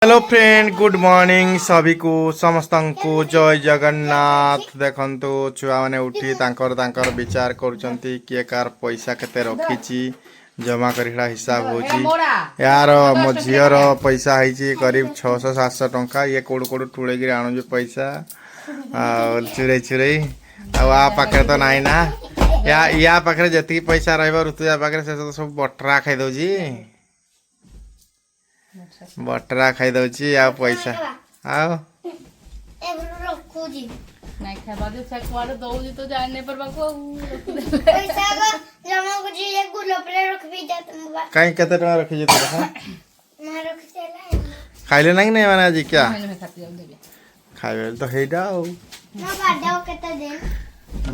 Hello friend, good morning सभी को समस्त को जय जगन्नाथ। देखंतु छुआ माने उठी तांकर तांकर विचार करूचंती किए कार पैसा केते रखिची जमा करिला हिसाब होची। यार मो झियर पैसा हैची करीब 600 700 टंका। ये कोड कोड टुळे गिर आनु जे पैसा आ चुरे चुरे आ पाखे तो नाही ना। या पाखे जति पैसा रहबो ऋतुया पाखे से तो सब बटरा खाइ दउजी। बटरा खाई दउची आ पैसा आओ एबरो रखुजी नहीं खाबा दे से कुआडे दउजी तो जाने पर बाको पैसा को जमा कुजी एक गुलपरे रखबी जा तुम बा काई केते टका रखि जे तो ना रख चला खाइले नहीं नहीं माने आज क्या मैंने खाती हूं देबे खाइबे तो हेडा हो ना बाडा केते दिन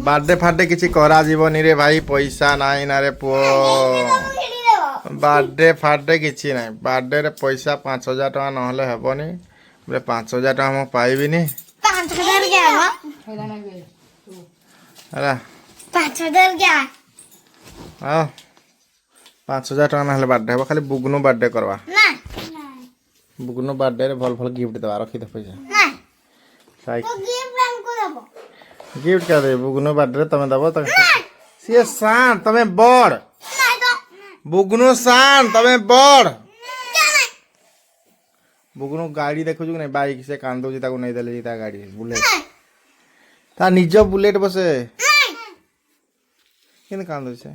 बर्थडे फाटे किछि करा जीवनी रे भाई। पैसा नाही ना रे पो बर्थडे फाटे किछि नाही। बर्थडे रे पैसा 5000 टका नहले हेबनी। बे 5000 टका हम पाइबिनी। 5000 क्या हो हैला नहीं बे अरे 5000 क्या आ 5000 टका नहले बर्थडे हेबो। खाली बुगनो बर्थडे करवा ना बुगनो बर्थडे रे भल भल गिफ्ट देबा रखि दे पैसा ना साइक तो गिफ्ट हमको दबो गिफ्ट क्या दे बुगनो बर्थडे तमे दबो त से शान तमे बड़ ना तो बुगनो शान तमे बड़ क्या नहीं बुगनो गाड़ी देखो नहीं बाइक से कांदो जी ताको नहीं देले जी ता गाड़ी बुलेट नहीं ता निज बुलेट बसे नहीं किन कांदो से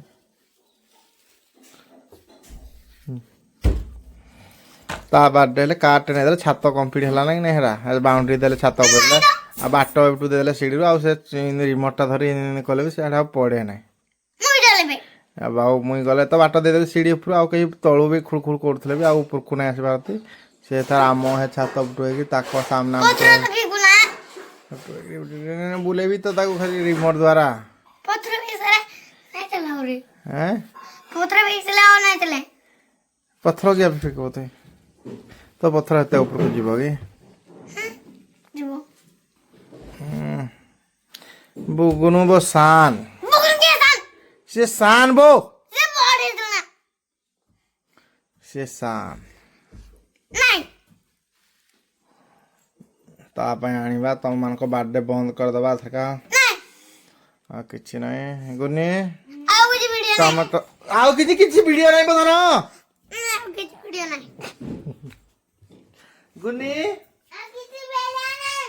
ता बर्थडे ले काट नहीं देले छात कंप्लीट हला नहीं हेरा बाउंड्री देले छात ऊपर आ बाट एटू देले सीढ़ी आ से रिमोट टा धरी कले से आडा पड़े नहीं मुई डालेबे बाऊ मुई गले तो बाट दे देले सीढ़ी ऊपर आ कहीं तळु भी खुड़खुड़ करथले भी आ ऊपर को नहीं आसी पारती से तार आम है छात ऊपर की ताको सामना पत्थर तो भी गुना बुले भी तो ताको खाली रिमोट द्वारा पत्थर भी सारा नहीं चलाओ रे हैं पत्थर भी चलाओ नहीं चले पत्थर क्या फेंको तो पत्थर हते ऊपर को जीव की जीवो बुगुनु बो शान बुगुन के सान से शान बो से बॉडी दुना से शान नहीं तापाई आनिबा तम मान को बर्थडे बंद कर दबा थका नहीं आ किछि नहीं गुनी आओ कुछ वीडियो तम तो आउ किछि वीडियो नहीं बदनो नहीं आओ कुछ वीडियो नहीं गुनी किसी बेला नहीं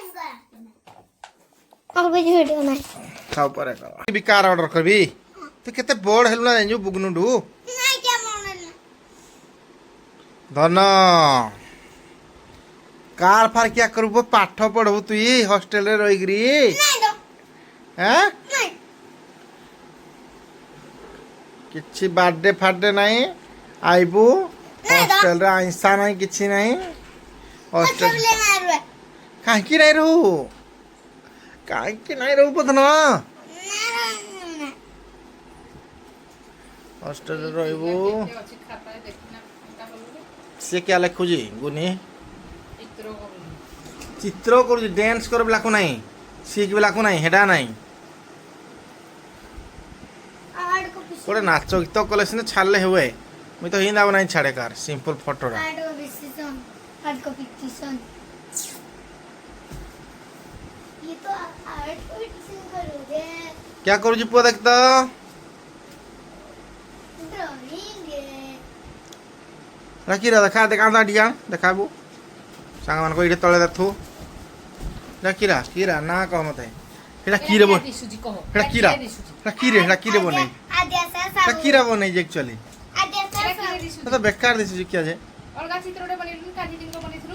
और कुछ वीडियो नहीं खाओ परे कर बिकार ऑर्डर करबी तो केते बोर्ड हेलु ना जो बुगनु डू नहीं क्या मोनल धन कार फार क्या करबो पाठ पढ़बो तू हॉस्टल रे रही गिरी नहीं दो हैं नहीं किछि बर्थडे फाटे नहीं आइबू हॉस्टल रे आइसा नहीं किछि नहीं हॉस्टल सब ले मार रे काहे की नहीं रहू काहे की नहीं रहू पथना हॉस्टल रे रहबू अच्छी खाता है देखना का बोलबे से क्या लिखु जी गुनी चित्र को चित्र करू डांस कर लाखु नहीं सीख लाखु नहीं हेडा नहीं आड़ को पिस कोड़े नाच गीत कले सिने छाड़ले हुए मुई तो हिंदा नहीं छाड़े कार सिंपल फोटो रा आड़ को पिसन आड़ को पिसन ये तो आड़ को पिसन करोगे क्या करू जी पुआ देख तो ड्राइंग रखी रा देखा देखा दा डिजाइन देखाबू सांग मान को इडे तळे देखथु रखी रा ना कह मते एटा की रे बोल दिसुजी कहो एटा की रा एटा की रे बनै आद्या सा एटा की रा बनै जे एक्चुअली आद्या सा तो बेकार दिस जी क्या जे अलगा चित्रटे बनेलु काजी दिन को बनेथु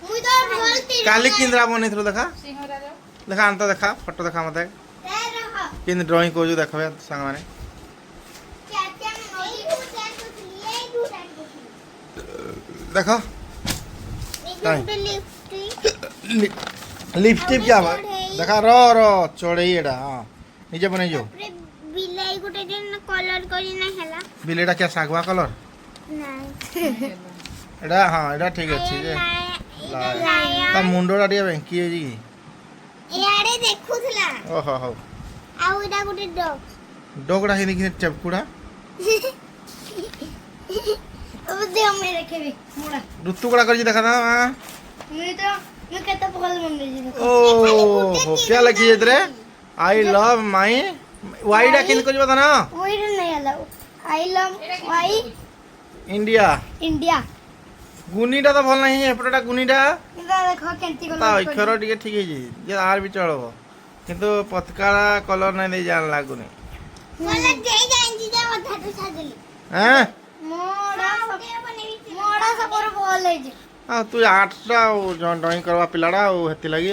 मुई तो बोलती काली किंद्रा बनै थरो देखा सिंह राजा देखा अंत देखा फोटो देखा मते रहा किन ड्राइंग को जो देखबे सांग माने क्या क्या नहीं पूछा कुछ लिए दूर देखो नहीं लिपस्टिक क्या बा देखा रो रो चढ़ई एडा हां निजे बनै जो बिलाई गुटे दिन कलर करी ना हला बिलेटा क्या सागवा कलर नहीं एडा हां एडा ठीक अछि जे ता मुंडोडा टिया बेंकी है जी यारे देखुथला ओहो हो आउ एडा गुटे डॉग डोगड़ा हे देखि चपकुड़ा अब दे मैं रखेबी मोड़ा ऋतु कड़ा कर देखा था हाँ। मैं कहता पकड़ मन रही ओ क्या लगी इधर आई लव माई वाईडा किन कर बता ना वही नहीं आला I love why India India गुनीटा तो भल नहीं एपटा गुनीटा इधर देखो केंती ता अक्षर टिके ठीक है जी ये आर भी चलबो किंतु पतकारा कलर नहीं दे जान लागुनी मला दे जांजी जा मथा तो साजली हैं मोड़ा सब पर बोल है जी आ तू आठटा ड्राइंग करवा पिलाड़ा हेती लगी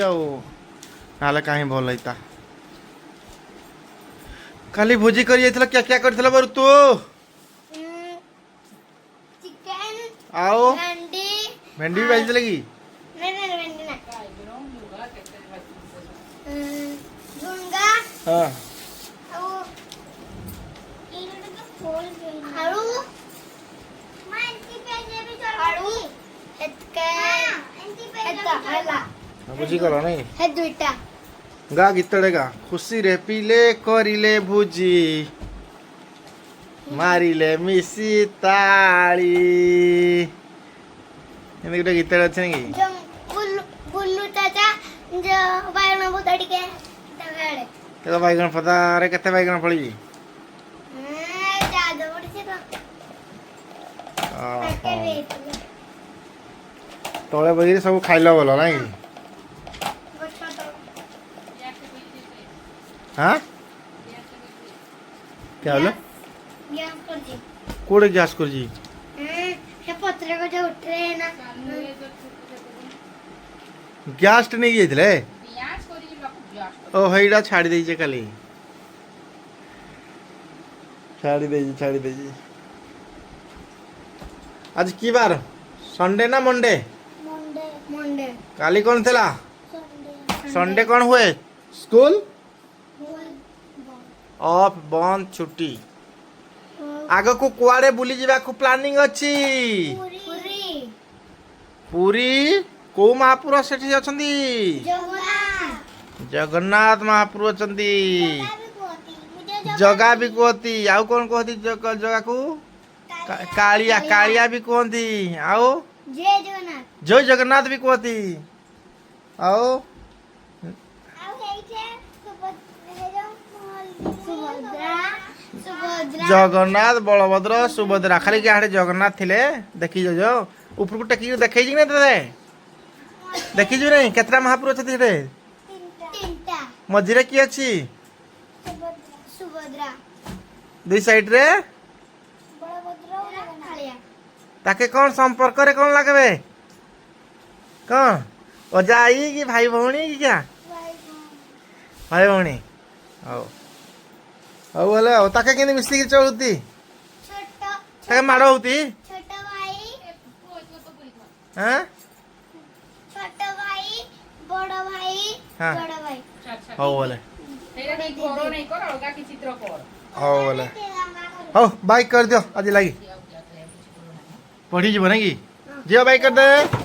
नाले कहीं भल होता खाली भोजी कर क्या क्या करथिला बर तू चिकन आओ अंडी भेंडी भी बाजी लगी नहीं वेंडी ना झुंगा हाँ और इनने तो खोल गई आलू मैं एंटी पेज भी चल आलू एतके एता हला बुझी करो नहीं है दुईटा गा गीतड़े गा खुशी रे पीले करिले भुजी मारिले मिसी ताली एंदी गुटे गीतड़े अछि कि जो बुल्लू चाचा जो बायना बुतड़ी के तगाड़े केतो बैगन पता रे केते बैगन फली ज्यादा बड़ी से तो पैकेट तळे बगिरी सब खाइलो बोलो नाही बच्चा तो हां क्या बोलो गैस कर जी कोड़े गैस कर जी ये पत्र को जो उठ रहे हैं ना गैस ट नहीं गेथिले ओ हेइडा छाड़ी देई जे खाली छाड़ी देई आज की बार संडे ना मंडे मंडे मंडे काली कौन थेला संडे संडे कौन हुए स्कूल ऑफ बंद छुट्टी आग को कुआड़े बुली जीवा को प्लानिंग अछि पूरी पूरी को महापुर सेठी अछंती जगन्नाथ जगन्नाथ महापुर अछंती जगा भी कहती आउ कौन कहती जगा को कालिया कालिया भी कहती आओ जय जगन्नाथ जय जगन्नाथ भी कहती आओ सुभद्रा सुभद्रा जगन्नाथ बलभद्र सुभद्रा खाली क्या जगन्नाथ थिले देखी जो ऊपर को टेकी देखै छी नै तते देखी जो नहीं केतरा महापुर अछि रे तीनटा मझिरे की अछि सुभद्रा दुई साइड रे बलभद्र और जगन्नाथ ताके कौन संपर्क रे कौन लागबे कौन ओजाई की भाई भौणी की क्या भाई भौणी आओ आओ बोले ताके केनी मिस्त्री की चलुती छोटा ताके मारो होती छोटा भाई हैं छोटा भाई बड़ा भाई हाँ। बड़ा भाई हो बोले नहीं कर अलगा की चित्र कर हो बोले हो बाइक कर दियो आज लगी पढ़ी जीव ना कि जियो बाइक कर दे